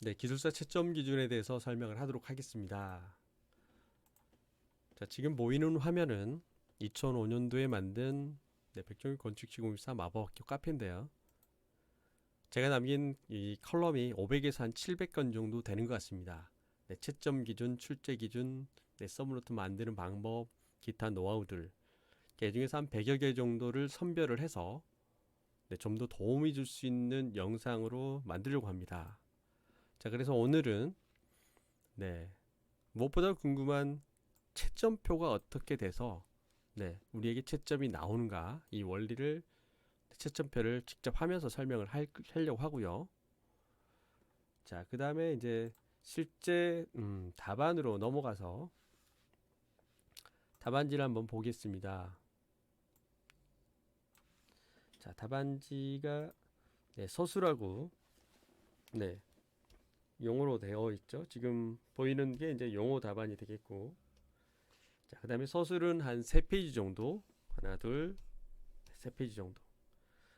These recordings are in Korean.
네, 기술사 채점 기준에 대해서 설명을 하도록 하겠습니다. 자, 지금 보이는 화면은 2005년도에 만든 백종익 건축시공사 마법학교 카페인데요. 제가 남긴 이 컬럼이 500에서 한 700건 정도 되는 것 같습니다. 네, 채점 기준, 출제 기준, 서브노트 만드는 방법, 기타 노하우들, 그 중에서 한 100여 개 정도를 선별을 해서 좀 더 도움이 줄 수 있는 영상으로 만들려고 합니다. 자, 그래서 오늘은 무엇보다 궁금한 채점표가 어떻게 돼서 우리에게 채점이 나오는가, 이 원리를, 채점표를 직접 하면서 설명을 하려고 하고요. 자, 그 다음에 이제 실제 답안으로 넘어가서 답안지를 한번 보겠습니다. 자, 답안지가 서술하고 용어로 되어 있죠. 지금 보이는 게 이제 용어 답안이 되겠고, 자, 그 다음에 서술은 한 3페이지 정도, 하나, 둘, 3페이지 정도.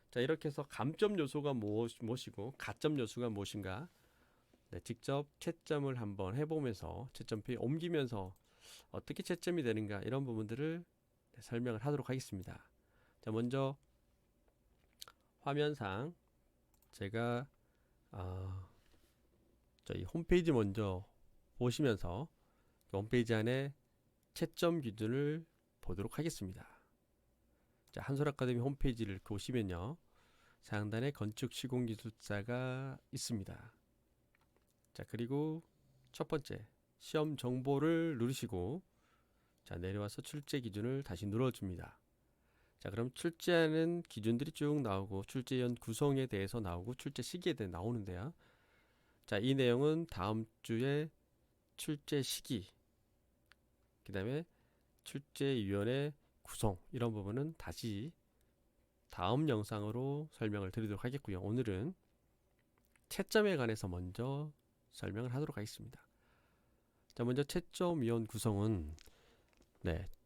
자, 이렇게 해서 감점 요소가 무엇이고 가점 요소가 무엇인가, 직접 채점을 한번 해보면서 채점표에 옮기면서 어떻게 채점이 되는가, 이런 부분들을 설명을 하도록 하겠습니다. 자, 먼저 화면상 제가 저희 홈페이지 먼저 보시면서 홈페이지 안에 채점 기준을 보도록 하겠습니다. 자, 한솔아카데미 홈페이지를 보시면요, 상단에 건축시공기술사가 있습니다. 자, 그리고 첫 번째 시험 정보를 누르시고, 자, 내려와서 출제 기준을 다시 눌러줍니다. 자, 그럼 출제하는 기준들이 쭉 나오고, 출제위원 구성에 대해서 나오고, 출제 시기에 대해 나오는데요. 자, 이 내용은 다음 주에 출제 시기, 그 다음에 출제위원회 구성, 이런 부분은 다시 다음 영상으로 설명을 드리도록 하겠고요. 오늘은 채점에 관해서 먼저 설명을 하도록 하겠습니다. 자, 먼저 채점위원 구성은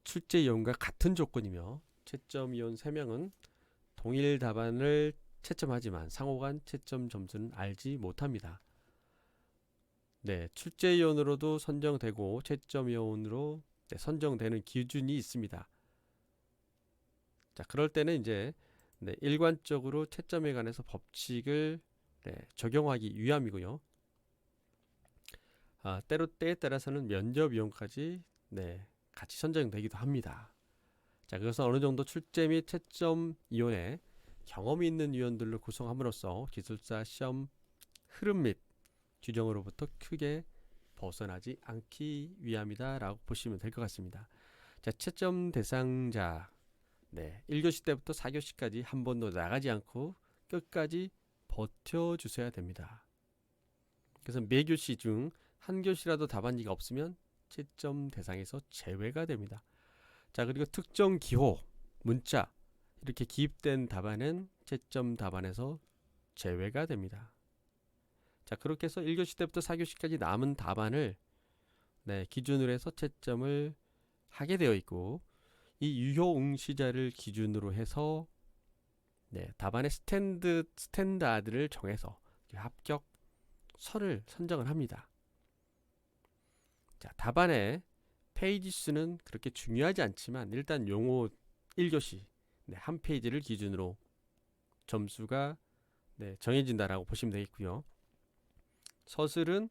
출제위원과 같은 조건이며, 채점위원 3명은 동일 답안을 채점하지만 상호간 채점 점수는 알지 못합니다. 출제위원으로도 선정되고 채점위원으로 선정되는 기준이 있습니다. 자, 그럴 때는 이제 일관적으로 채점에 관해서 법칙을 적용하기 위함이고요. 때에 따라서는 면접위원까지 같이 선정되기도 합니다. 자, 그래서 어느 정도 출제 및 채점위원회 경험이 있는 위원들로 구성함으로써 기술사 시험 흐름 및 규정으로부터 크게 벗어나지 않기 위함이다 라고 보시면 될 것 같습니다. 자, 채점 대상자 1교시 때부터 4교시까지 한 번도 나가지 않고 끝까지 버텨주셔야 됩니다. 그래서 매 교시 중 한 교시라도 답안지가 없으면 채점 대상에서 제외가 됩니다. 자, 그리고 특정 기호, 문자 이렇게 기입된 답안은 채점 답안에서 제외가 됩니다. 자, 그렇게 해서 1교시 때부터 4교시까지 남은 답안을 기준으로 해서 채점을 하게 되어 있고, 이 유효 응시자를 기준으로 해서 답안의 스탠다드를 정해서 합격선을 선정을 합니다. 자, 답안의 페이지 수는 그렇게 중요하지 않지만 일단 용어 1교시 한 페이지를 기준으로 점수가 정해진다라고 보시면 되겠고요. 서술은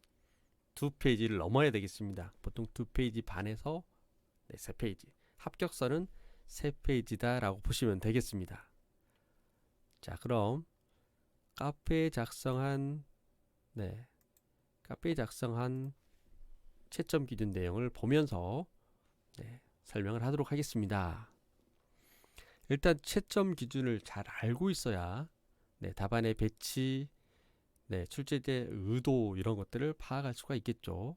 2페이지를 넘어야 되겠습니다. 보통 2페이지 반에서 3페이지. 합격선은 3페이지다 라고 보시면 되겠습니다. 자, 그럼 카페에 작성한 채점 기준 내용을 보면서 설명을 하도록 하겠습니다. 일단 채점 기준을 잘 알고 있어야 답안의 배치, 출제자의 의도 이런 것들을 파악할 수가 있겠죠.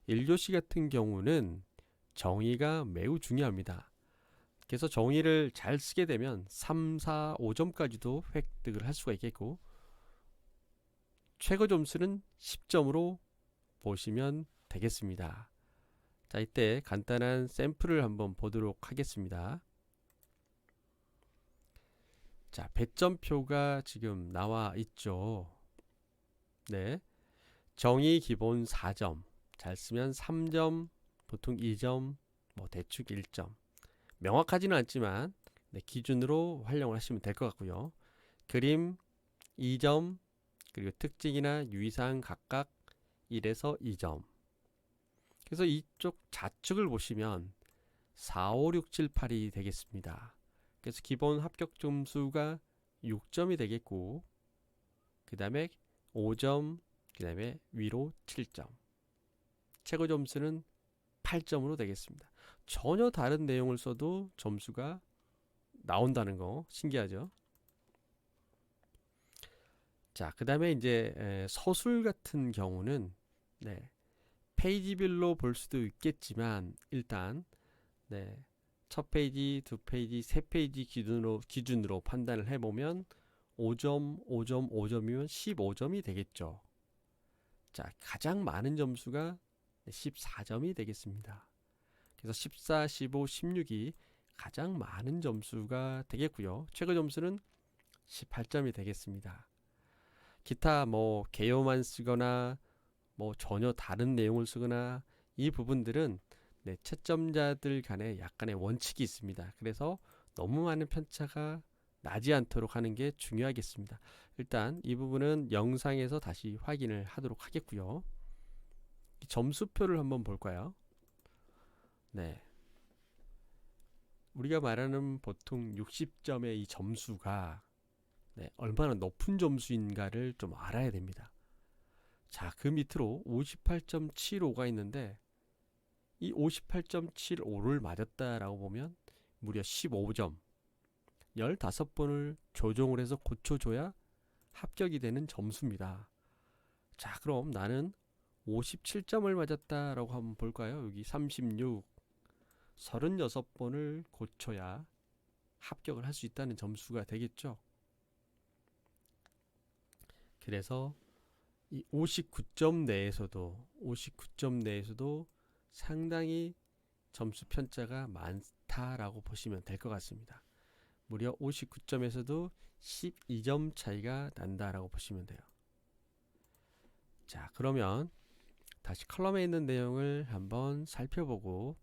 1교시 같은 경우는 정의가 매우 중요합니다. 그래서 정의를 잘 쓰게 되면 3, 4, 5점까지도 획득을 할 수가 있겠고, 최고 점수는 10점으로 보시면 되겠습니다. 자, 이때 간단한 샘플을 한번 보도록 하겠습니다. 자, 배점표가 지금 나와 있죠. 정의 기본 4점, 잘 쓰면 3점, 보통 2점, 뭐 대충 1점. 명확하지는 않지만 네, 기준으로 활용을 하시면 될 것 같고요. 그림 2점, 그리고 특징이나 유의사항 각각 1에서 2점. 그래서 이쪽 좌측을 보시면 4, 5, 6, 7, 8이 되겠습니다. 그래서 기본 합격 점수가 6점이 되겠고, 그 다음에 5점, 그 다음에 위로 7점. 최고 점수는 8점으로 되겠습니다. 전혀 다른 내용을 써도 점수가 나온다는 거 신기하죠? 자, 그 다음에 이제 서술 같은 경우는 네, 페이지별로 볼 수도 있겠지만 일단 네, 첫 페이지, 두 페이지, 세 페이지 기준으로 판단을 해보면 5점, 5점, 5점이면 15점이 되겠죠. 자, 가장 많은 점수가 14점이 되겠습니다. 그래서 14, 15, 16이 가장 많은 점수가 되겠고요. 최고 점수는 18점이 되겠습니다. 기타 뭐 개요만 쓰거나 뭐 전혀 다른 내용을 쓰거나 이 부분들은 네, 채점자들 간에 약간의 원칙이 있습니다. 그래서 너무 많은 편차가 나지 않도록 하는 게 중요하겠습니다. 일단 이 부분은 영상에서 다시 확인을 하도록 하겠고요. 점수표를 한번 볼까요? 네. 우리가 말하는 보통 60점의 이 점수가 네, 얼마나 높은 점수인가를 좀 알아야 됩니다. 자, 그 밑으로 58.75가 있는데 이 58.75를 맞았다라고 보면 무려 15점, 15번을 조정을 해서 고쳐줘야 합격이 되는 점수입니다. 자, 그럼 나는 57점을 맞았다라고 한번 볼까요? 여기 36, 36번을 고쳐야 합격을 할 수 있다는 점수가 되겠죠. 그래서 이 59점 내에서도 상당히 점수 편차가 많다라고 보시면 될 것 같습니다. 무려 59점에서도 12점 차이가 난다라고 보시면 돼요. 자, 그러면 다시 컬럼에 있는 내용을 한번 살펴보고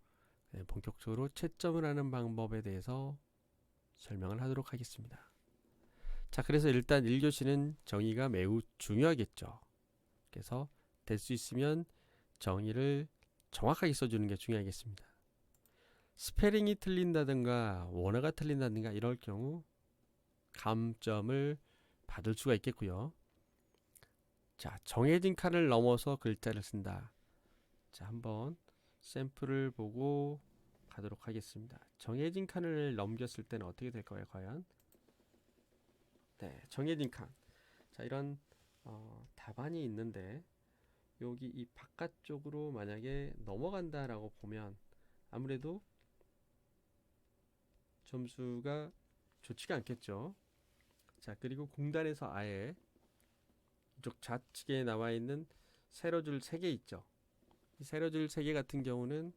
본격적으로 채점을 하는 방법에 대해서 설명을 하도록 하겠습니다. 자, 그래서 일단 1교시는 정의가 매우 중요하겠죠. 그래서 될 수 있으면 정의를 정확하게 써주는 게 중요하겠습니다. 스페링이 틀린다든가 원어가 틀린다든가 이럴 경우 감점을 받을 수가 있겠고요. 자, 정해진 칸을 넘어서 글자를 쓴다. 자, 한번 샘플을 보고 가도록 하겠습니다. 정해진 칸을 넘겼을 때는 어떻게 될까요, 과연? 네, 정해진 칸. 자, 이런 답안이 있는데 여기 이 바깥쪽으로 만약에 넘어간다라고 보면 아무래도 점수가 좋지가 않겠죠. 자, 그리고 공단에서 아예 이쪽 좌측에 나와 있는 세로줄 3개 있죠. 이 세로줄 3개 같은 경우는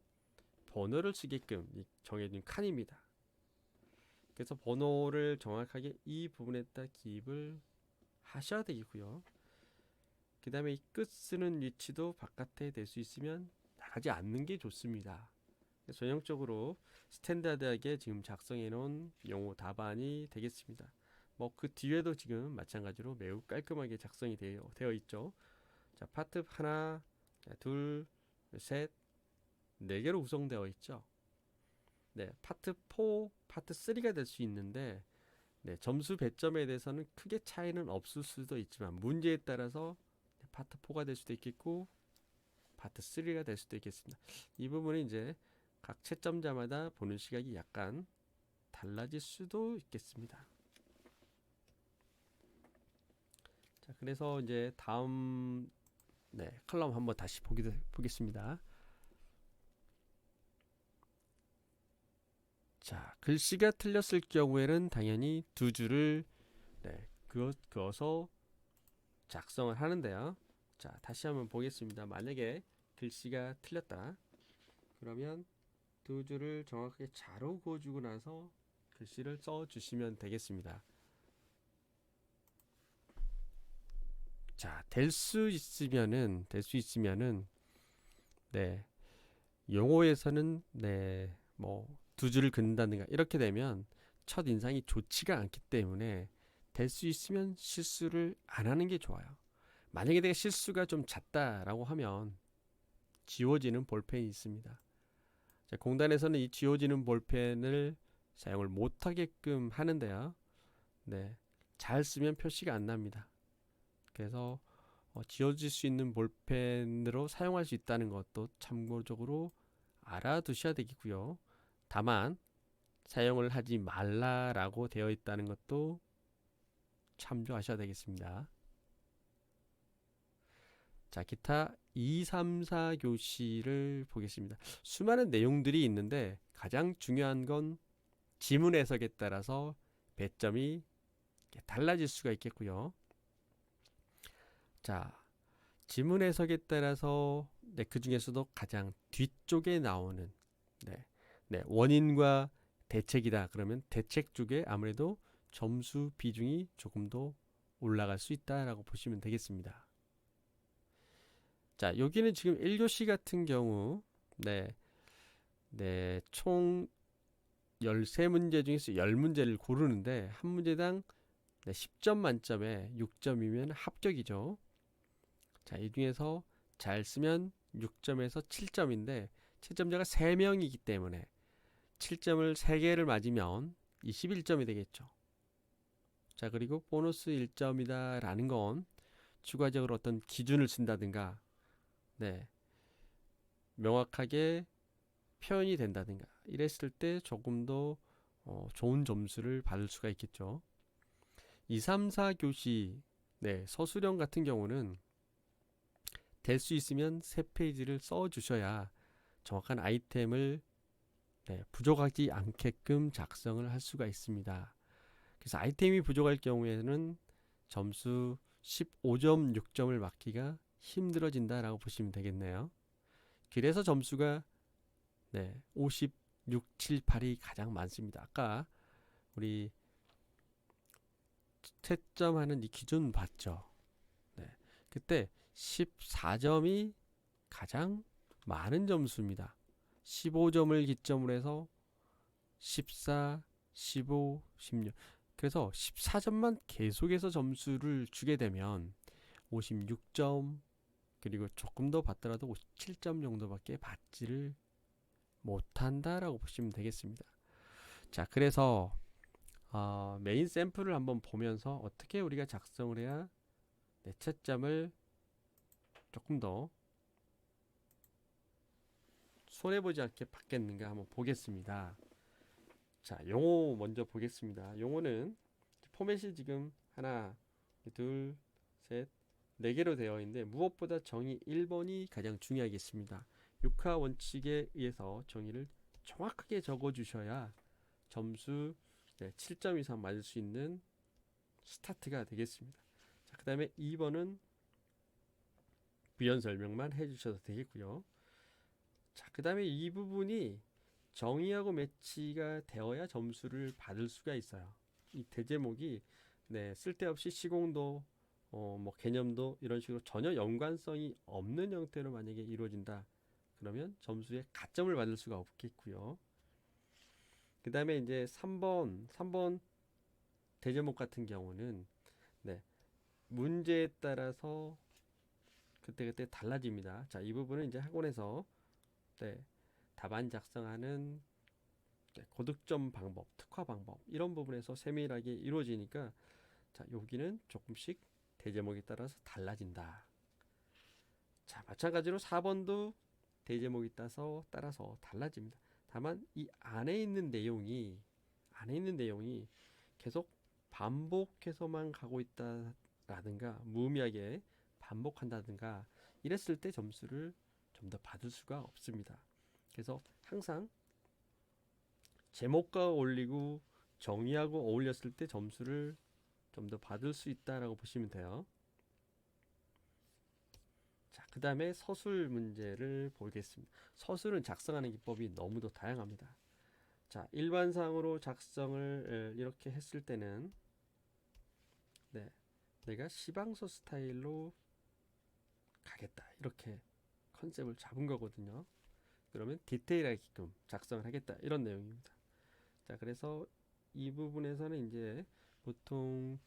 번호를 쓰게끔 정해진 칸입니다. 그래서 번호를 정확하게 이 부분에다 기입을 하셔야 되겠고요. 그 다음에 이 끝 쓰는 위치도 바깥에 될 수 있으면 나가지 않는 게 좋습니다. 전형적으로 스탠다드하게 지금 작성해 놓은 용어 답안이 되겠습니다. 뭐 그 뒤에도 지금 마찬가지로 매우 깔끔하게 작성이 되어 있죠. 자, 파트 하나, 둘, 셋, 4개로 구성되어 있죠. 네, 파트 4, 파트 3가 될 수 있는데 네, 점수 배점에 대해서는 크게 차이는 없을 수도 있지만 문제에 따라서 파트 4가 될 수도 있겠고 파트 3가 될 수도 있겠습니다. 이 부분은 이제 각 채점자마다 보는 시각이 약간 달라질 수도 있겠습니다. 자, 그래서 이제 다음 컬럼 한번 다시 보겠습니다. 자, 글씨가 틀렸을 경우에는 당연히 두 줄을 그어서 작성을 하는데요. 자, 다시 한번 보겠습니다. 만약에 글씨가 틀렸다. 그러면 두 줄을 정확하게 자로 그어주고 나서 글씨를 써주시면 되겠습니다. 자, 될 수 있으면은 네, 용어에서는 네, 뭐 두 줄을 긋는다든가 이렇게 되면 첫 인상이 좋지가 않기 때문에 될 수 있으면 실수를 안 하는 게 좋아요. 만약에 내가 실수가 좀 잦다라고 하면 지워지는 볼펜이 있습니다. 자, 공단에서는 이 지워지는 볼펜을 사용을 못하게끔 하는데요. 네, 잘 쓰면 표시가 안 납니다. 그래서 지워질 수 있는 볼펜으로 사용할 수 있다는 것도 참고적으로 알아두셔야 되겠고요. 다만 사용을 하지 말라라고 되어 있다는 것도 참조하셔야 되겠습니다. 자, 기타 2, 3, 4 교시를 보겠습니다. 수많은 내용들이 있는데 가장 중요한 건 지문 해석에 따라서 배점이 달라질 수가 있겠고요. 자, 지문 해석에 따라서 네, 그 중에서도 가장 뒤쪽에 나오는 네, 네, 원인과 대책이다. 그러면 대책 쪽에 아무래도 점수 비중이 조금 더 올라갈 수 있다라고 보시면 되겠습니다. 자, 여기는 지금 1교시 같은 경우 네, 네, 총 13문제 중에서 10문제를 고르는데 한 문제당 네, 10점 만점에 6점이면 합격이죠. 자, 이 중에서 잘 쓰면 6점에서 7점인데 7점자가 3명이기 때문에 7점을 3개를 맞으면 21점이 되겠죠. 자, 그리고 보너스 1점이다 라는 건 추가적으로 어떤 기준을 쓴다든가 네, 명확하게 표현이 된다든가 이랬을 때 조금 더 좋은 점수를 받을 수가 있겠죠. 2, 3, 4 교시 네, 서술형 같은 경우는 될 수 있으면 3페이지를 써 주셔야 정확한 아이템을 네, 부족하지 않게끔 작성을 할 수가 있습니다. 그래서 아이템이 부족할 경우에는 점수 15점, 6점을 맞기가 힘들어진다라고 보시면 되겠네요. 그래서 점수가 네, 56, 7, 8이 가장 많습니다. 아까 우리 채점하는 이 기준 봤죠? 네, 그때 14점이 가장 많은 점수입니다. 15점을 기점으로 해서 14, 15, 16. 그래서 14점만 계속해서 점수를 주게 되면 56점 그리고 조금 더 받더라도 57점 정도밖에 받지를 못한다라고 보시면 되겠습니다. 자, 그래서 메인 샘플을 한번 보면서 어떻게 우리가 작성을 해야 내 채점을 조금 더 손해보지 않게 받겠는가 한번 보겠습니다. 자, 용어 먼저 보겠습니다. 용어는 포맷이 지금 하나, 둘, 셋, 네 개로 되어 있는데 무엇보다 정의 1번이 가장 중요하겠습니다. 육하 원칙에 의해서 정의를 정확하게 적어 주셔야 점수 7점 이상 맞을 수 있는 스타트가 되겠습니다. 자, 그 다음에 2번은 부연 설명만 해주셔도 되겠고요. 자, 그 다음에 이 부분이 정의하고 매치가 되어야 점수를 받을 수가 있어요. 이 대제목이 네, 쓸데없이 시공도 뭐 개념도 이런 식으로 전혀 연관성이 없는 형태로 만약에 이루어진다. 그러면 점수에 가점을 받을 수가 없겠고요. 그 다음에 이제 3번 대제목 같은 경우는 네, 문제에 따라서 그때그때 달라집니다. 자, 이 부분은 이제 학원에서 네, 답안 작성하는 네, 고득점 방법, 특화 방법 이런 부분에서 세밀하게 이루어지니까 자, 여기는 조금씩 대제목에 따라서 달라진다. 자, 마찬가지로 4번도 대제목에 따라서 달라집니다. 다만 이 안에 있는 내용이 계속 반복해서만 가고 있다라든가 무의미하게 반복한다든가 이랬을 때 점수를 좀 더 받을 수가 없습니다. 그래서 항상 제목과 어울리고 정의하고 어울렸을 때 점수를 좀 더 받을 수 있다라고 보시면 돼요. 자, 그 다음에 서술 문제를 보겠습니다. 서술은 작성하는 기법이 너무도 다양합니다. 자, 일반상으로 작성을 이렇게 했을 때는 네, 내가 시방서 스타일로 가겠다 이렇게 컨셉을 잡은 거거든요. 그러면 디테일하게끔 작성을 하겠다 이런 내용입니다. 자, 그래서 이 부분에서는 이제 보통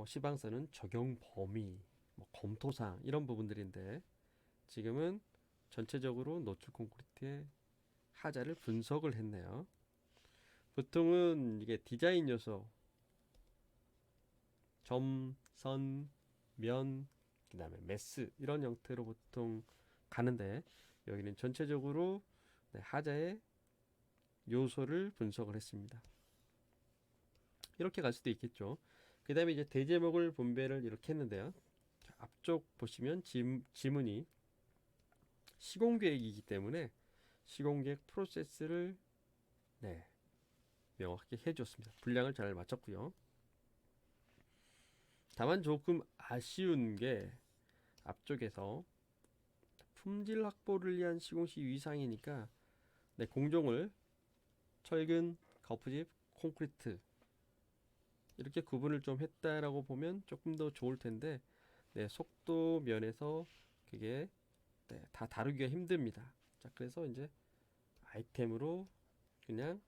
시방서는 적용 범위, 뭐 검토사항 이런 부분들인데 지금은 전체적으로 노출 콘크리트의 하자를 분석을 했네요. 보통은 이게 디자인 요소, 점, 선, 면, 그 다음에 메스 이런 형태로 보통 가는데 여기는 전체적으로 하자의 요소를 분석을 했습니다. 이렇게 갈 수도 있겠죠. 그 다음에 이제 대제목을 분배를 이렇게 했는데요. 자, 앞쪽 보시면 지문이 시공계획이기 때문에 시공계획 프로세스를 명확하게 해줬습니다. 분량을 잘 맞췄고요. 다만 조금 아쉬운 게 앞쪽에서 품질 확보를 위한 시공시 위상이니까 공종을 철근, 거푸집, 콘크리트 이렇게 구분을 좀 했다라고 보면 조금 더 좋을 텐데 속도 면에서 그게 다 다루기가 힘듭니다. 자, 그래서 이제 아이템으로 그냥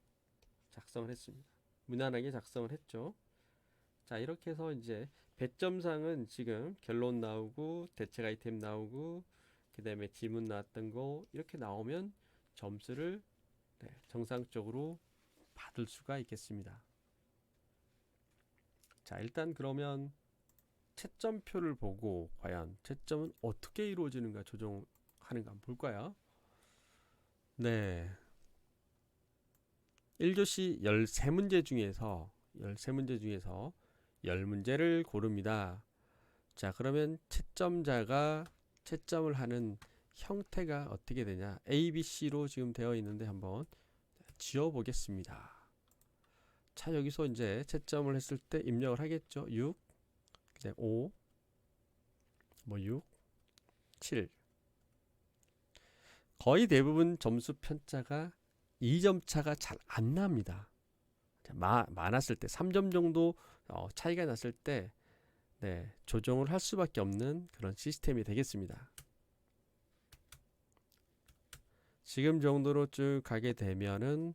작성을 했습니다. 무난하게 작성을 했죠. 자, 이렇게 해서 이제 배점상은 지금 결론 나오고 대책 아이템 나오고 그 다음에 지문 나왔던 거 이렇게 나오면 점수를 정상적으로 받을 수가 있겠습니다. 자, 일단 그러면 채점표를 보고 과연 채점은 어떻게 이루어지는가 조정하는가 한번 볼까요? 네. 1교시 13문제 중에서 10문제를 고릅니다. 자, 그러면 채점자가 채점을 하는 형태가 어떻게 되냐? A, B, C로 지금 되어 있는데 한번 지워 보겠습니다. 자, 여기서 이제 채점을 했을 때 입력을 하겠죠. 6, 이제 5, 6, 7. 거의 대부분 점수 편차가 2점 차가 잘 안 납니다. 많았을 때 3점 정도 차이가 났을 때 조정을 할 수밖에 없는 그런 시스템이 되겠습니다. 지금 정도로 쭉 가게 되면은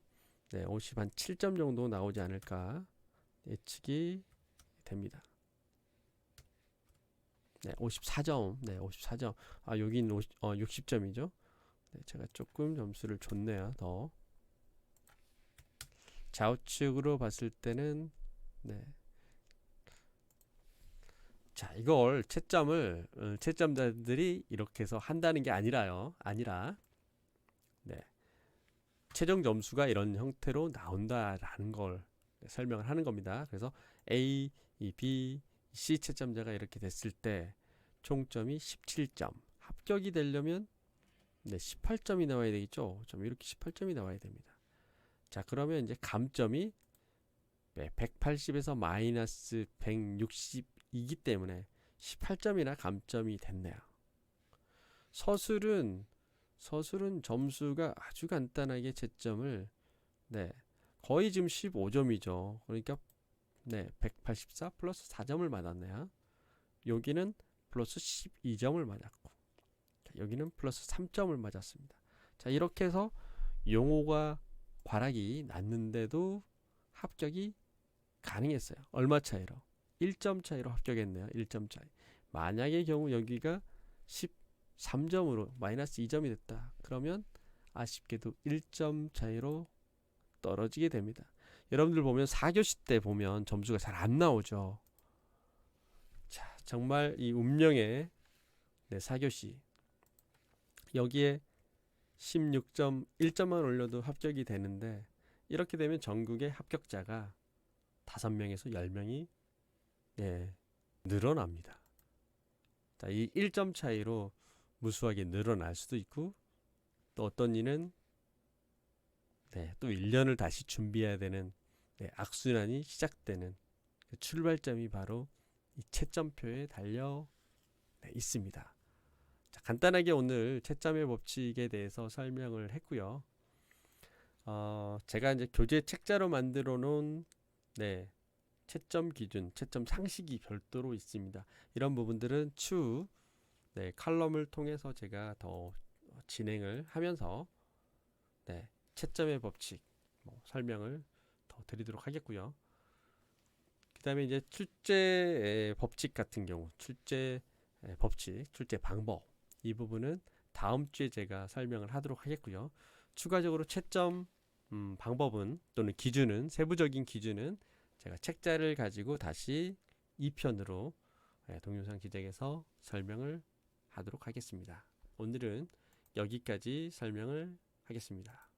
50 한 7점 정도 나오지 않을까 예측이 됩니다. 54점. 54점. 아, 여긴 60점이죠. 제가 조금 점수를 줬네요. 더. 좌우측으로 봤을 때는 자, 이걸 채점을 채점자들이 이렇게 해서 한다는 게 아니라 최종 점수가 이런 형태로 나온다라는 걸 설명을 하는 겁니다. 그래서 A, B, C 채점자가 이렇게 됐을 때 총점이 17점. 합격이 되려면 18점이 나와야 되겠죠. 이렇게 18점이 나와야 됩니다. 자, 그러면 이제 감점이 180에서 마이너스 160이기 때문에 18점이나 감점이 됐네요. 서술은 점수가 아주 간단하게 채점을 거의 지금 15점이죠. 그러니까 184 플러스 4점을 맞았네요. 여기는 플러스 12점을 맞았고 여기는 플러스 3점을 맞았습니다. 자, 이렇게 해서 용어가 과락이 났는데도 합격이 가능했어요. 얼마 차이로? 1점 차이로 합격했네요. 1점 차이. 만약의 경우 여기가 13점으로 마이너스 2점이 됐다. 그러면 아쉽게도 1점 차이로 떨어지게 됩니다. 여러분들 보면 4교시 때 보면 점수가 잘 안 나오죠. 자, 정말 이 운명의 4교시 여기에 16점 1점만 올려도 합격이 되는데 이렇게 되면 전국의 합격자가 5명에서 10명이 늘어납니다. 자, 이 1점 차이로 무수하게 늘어날 수도 있고 또 어떤 이는 또 1년을 다시 준비해야 되는 악순환이 시작되는 그 출발점이 바로 이 채점표에 달려 있습니다. 자, 간단하게 오늘 채점의 법칙에 대해서 설명을 했고요. 제가 이제 교재 책자로 만들어 놓은 채점 기준, 채점 상식이 별도로 있습니다. 이런 부분들은 추후 칼럼을 통해서 제가 더 진행을 하면서 채점의 법칙 설명을 더 드리도록 하겠고요. 그 다음에 이제 출제 법칙 같은 경우, 출제 법칙, 출제 방법, 이 부분은 다음 주에 제가 설명을 하도록 하겠고요. 추가적으로 채점 방법은 또는 기준은, 세부적인 기준은 제가 책자를 가지고 다시 2편으로 동영상 기획에서 설명을 하도록 하겠습니다. 오늘은 여기까지 설명을 하겠습니다.